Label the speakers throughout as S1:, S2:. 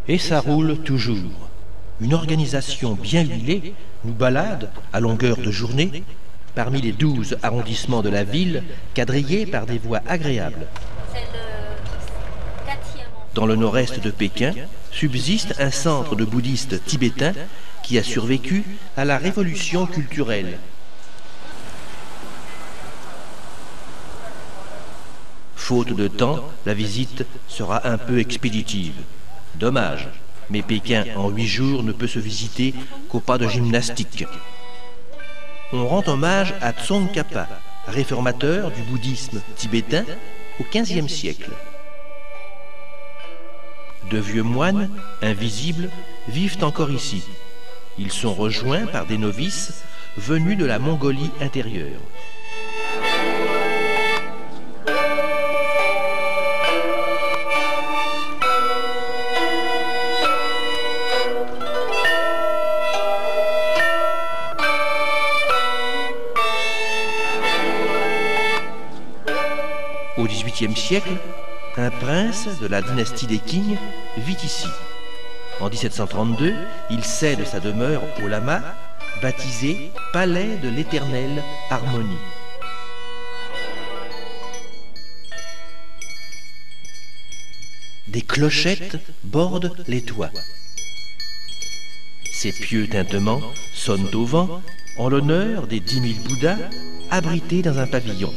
S1: Et ça roule toujours. Une organisation bien huilée nous balade, à longueur de journée, parmi les 12 arrondissements de la ville, quadrillés par des voies agréables. Dans le nord-est de Pékin, subsiste un centre de bouddhistes tibétains qui a survécu à la révolution culturelle. Faute de temps, la visite sera un peu expéditive. Dommage, mais Pékin en 8 jours ne peut se visiter qu'au pas de gymnastique. On rend hommage à Tsongkhapa, réformateur du bouddhisme tibétain au XVe siècle. De vieux moines, invisibles, vivent encore ici. Ils sont rejoints par des novices venus de la Mongolie intérieure. Au XVIIIe siècle, un prince de la dynastie des Qing vit ici. En 1732, il cède sa demeure au lama, baptisé Palais de l'Éternelle Harmonie. Des clochettes bordent les toits. Ces pieux tintements sonnent au vent en l'honneur des 10 000 Bouddhas abrités dans un pavillon.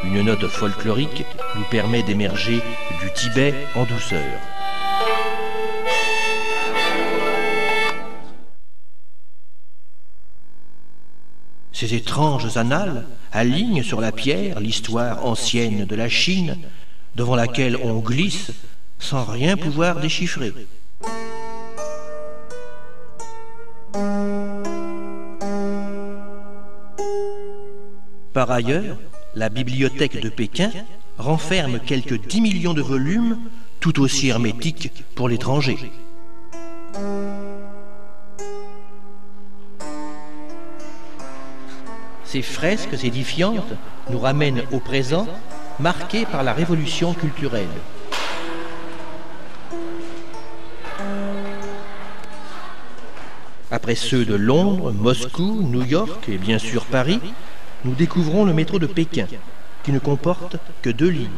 S1: Une note folklorique nous permet d'émerger du Tibet en douceur. Ces étranges annales alignent sur la pierre l'histoire ancienne de la Chine, devant laquelle on glisse sans rien pouvoir déchiffrer. Par ailleurs, la bibliothèque de Pékin renferme quelques 10 millions de volumes, tout aussi hermétiques pour l'étranger. Ces fresques édifiantes nous ramènent au présent, marqué par la révolution culturelle. Après ceux de Londres, Moscou, New York et bien sûr Paris, nous découvrons le métro de Pékin, qui ne comporte que 2 lignes.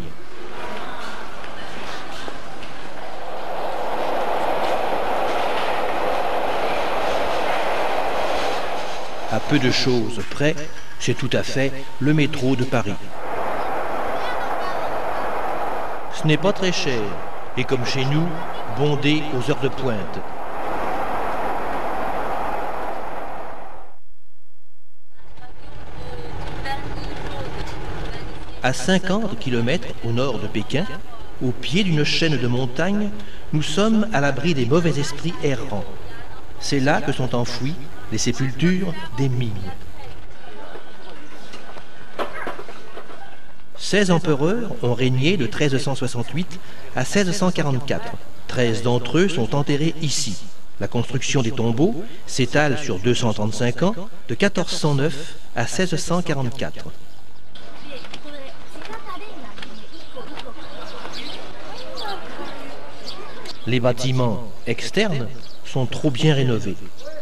S1: À peu de choses près, c'est tout à fait le métro de Paris. Ce n'est pas très cher, et comme chez nous, bondé aux heures de pointe. À 50 km au nord de Pékin, au pied d'une chaîne de montagnes, nous sommes à l'abri des mauvais esprits errants. C'est là que sont enfouies les sépultures des mines. 16 empereurs ont régné de 1368 à 1644. 13 d'entre eux sont enterrés ici. La construction des tombeaux s'étale sur 235 ans, de 1409 à 1644. Les bâtiments externes sont trop bien rénovés.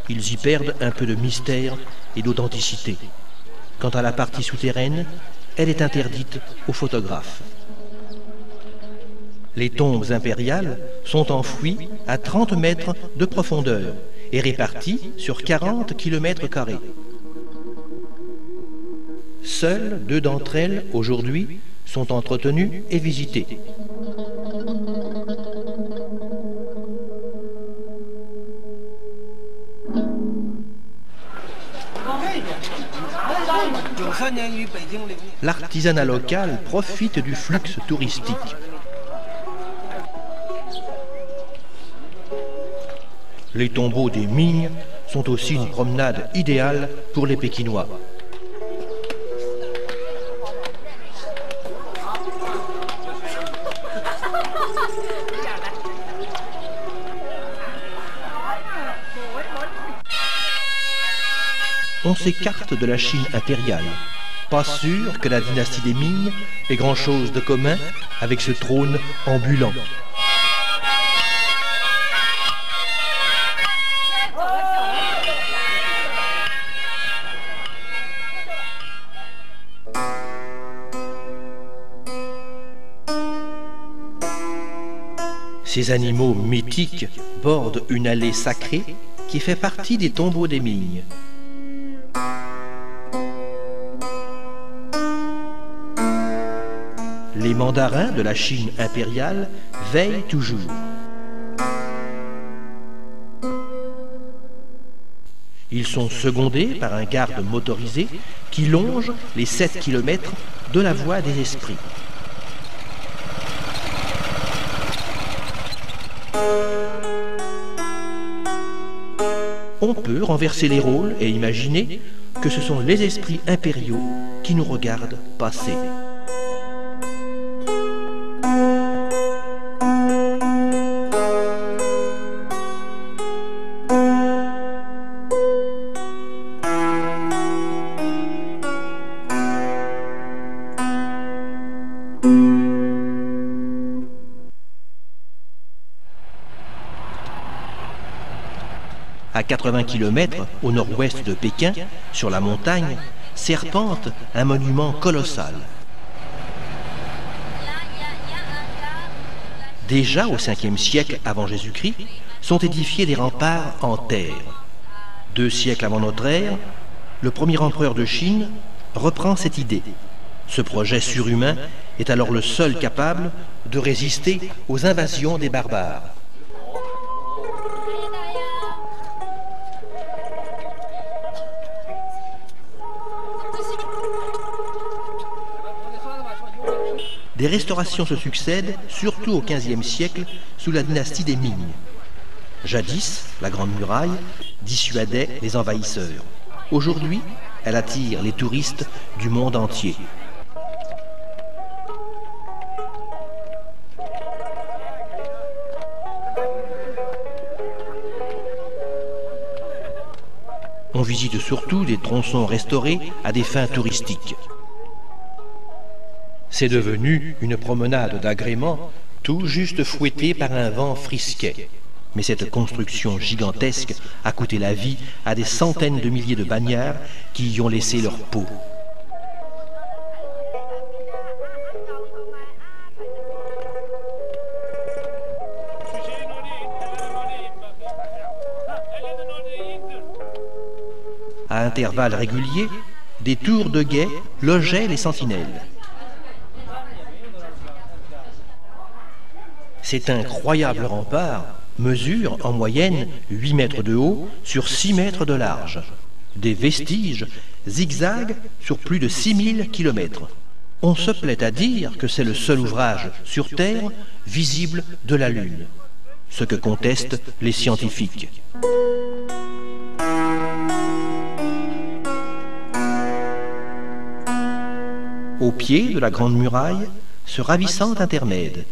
S1: Ils y perdent un peu de mystère et d'authenticité. Quant à la partie souterraine, elle est interdite aux photographes. Les tombes impériales sont enfouies à 30 mètres de profondeur et réparties sur 40 km². Seules 2 d'entre elles, aujourd'hui, sont entretenues et visitées. L'artisanat local profite du flux touristique. Les tombeaux des Ming sont aussi une promenade idéale pour les Pékinois. On s'écarte de la Chine impériale. Pas sûr que la dynastie des Ming ait grand-chose de commun avec ce trône ambulant. Ces animaux mythiques bordent une allée sacrée qui fait partie des tombeaux des Ming. Les mandarins de la Chine impériale veillent toujours. Ils sont secondés par un garde motorisé qui longe les 7 km de la voie des esprits. On peut renverser les rôles et imaginer que ce sont les esprits impériaux qui nous regardent passer. À 80 km au nord-ouest de Pékin, sur la montagne, serpente un monument colossal. Déjà au 5e siècle avant Jésus-Christ, sont édifiés des remparts en terre. 2 siècles avant notre ère, le premier empereur de Chine reprend cette idée. Ce projet surhumain est alors le seul capable de résister aux invasions des barbares. Des restaurations se succèdent, surtout au XVe siècle, sous la dynastie des Ming. Jadis, la Grande Muraille dissuadait les envahisseurs. Aujourd'hui, elle attire les touristes du monde entier. On visite surtout des tronçons restaurés à des fins touristiques. C'est devenu une promenade d'agrément, tout juste fouettée par un vent frisquet. Mais cette construction gigantesque a coûté la vie à des centaines de milliers de bagnards qui y ont laissé leur peau. À intervalles réguliers, des tours de guet logeaient les sentinelles. Cet incroyable rempart mesure en moyenne 8 mètres de haut sur 6 mètres de large. Des vestiges zigzaguent sur plus de 6000 km. On se plaît à dire que c'est le seul ouvrage sur Terre visible de la Lune, ce que contestent les scientifiques. Au pied de la Grande Muraille, ce ravissant intermède.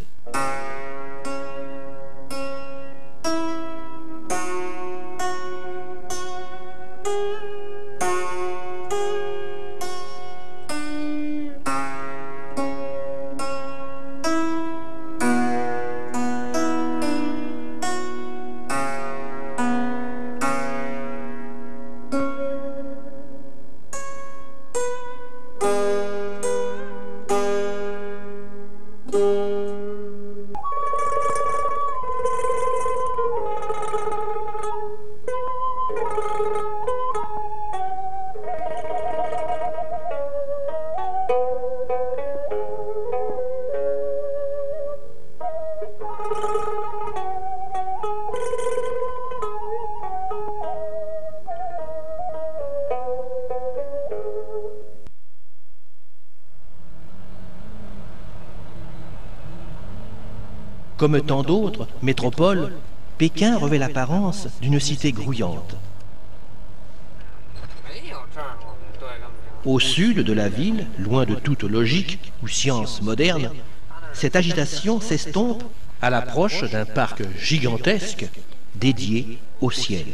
S1: Comme tant d'autres métropoles, Pékin revêt l'apparence d'une cité grouillante. Au sud de la ville, loin de toute logique ou science moderne, cette agitation s'estompe à l'approche d'un parc gigantesque dédié au ciel.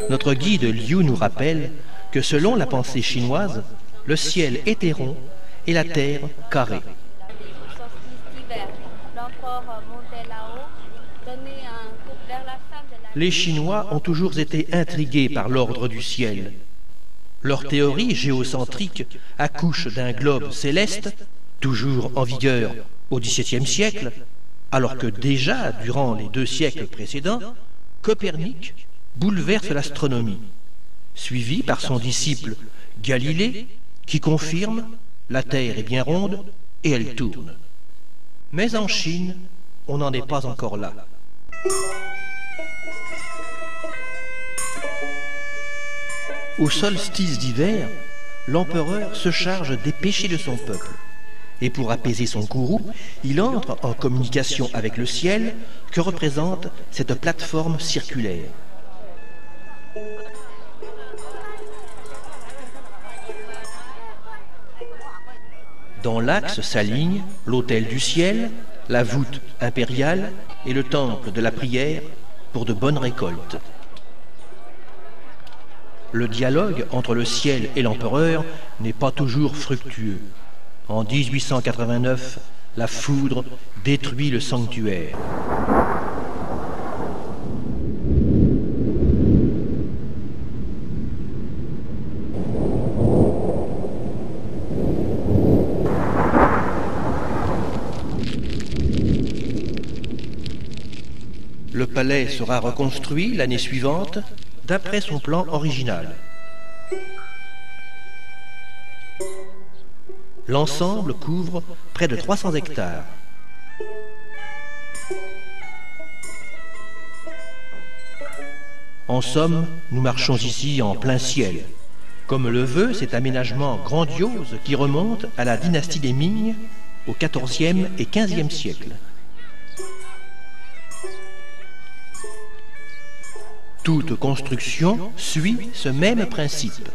S1: Notre guide Liu nous rappelle que selon la pensée chinoise, le ciel était rond et la terre carrée. Les Chinois ont toujours été intrigués par l'ordre du ciel. Leur théorie géocentrique accouche d'un globe céleste, toujours en vigueur au XVIIe siècle, alors que déjà, durant les 2 siècles précédents, Copernic bouleverse l'astronomie, suivi par son disciple Galilée, qui confirme « la Terre est bien ronde et elle tourne ». Mais en Chine, on n'en est pas encore là. Au solstice d'hiver, l'empereur se charge des péchés de son peuple. Et pour apaiser son courroux, il entre en communication avec le ciel que représente cette plateforme circulaire. Dans l'axe s'alignent l'autel du ciel, la voûte impériale et le temple de la prière pour de bonnes récoltes. Le dialogue entre le ciel et l'empereur n'est pas toujours fructueux. En 1889, la foudre détruit le sanctuaire. Le palais sera reconstruit l'année suivante d'après son plan original. L'ensemble couvre près de 300 hectares. En somme, nous marchons ici en plein ciel, comme le veut cet aménagement grandiose qui remonte à la dynastie des Ming au XIVe et XVe siècle. Toute construction suit ce même principe.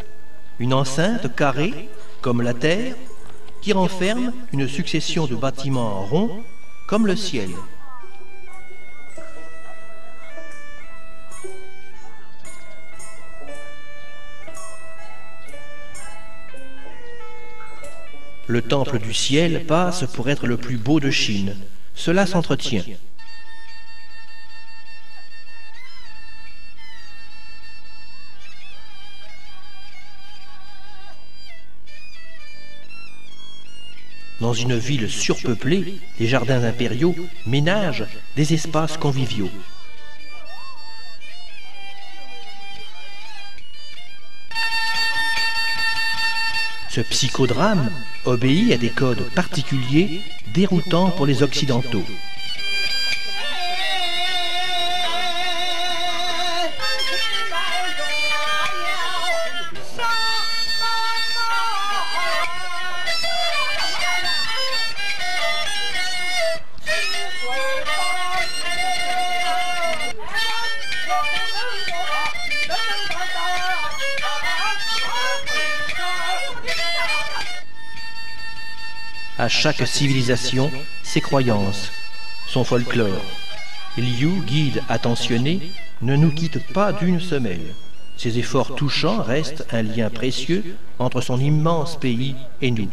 S1: Une enceinte carrée, comme la terre, qui renferme une succession de bâtiments ronds, comme le ciel. Le temple du ciel passe pour être le plus beau de Chine. Cela s'entretient. Dans une ville surpeuplée, les jardins impériaux ménagent des espaces conviviaux. Ce psychodrame obéit à des codes particuliers déroutants pour les Occidentaux. À chaque civilisation, ses croyances, son folklore. Liu, guide attentionné, ne nous quitte pas d'une semelle. Ses efforts touchants restent un lien précieux entre son immense pays et nous.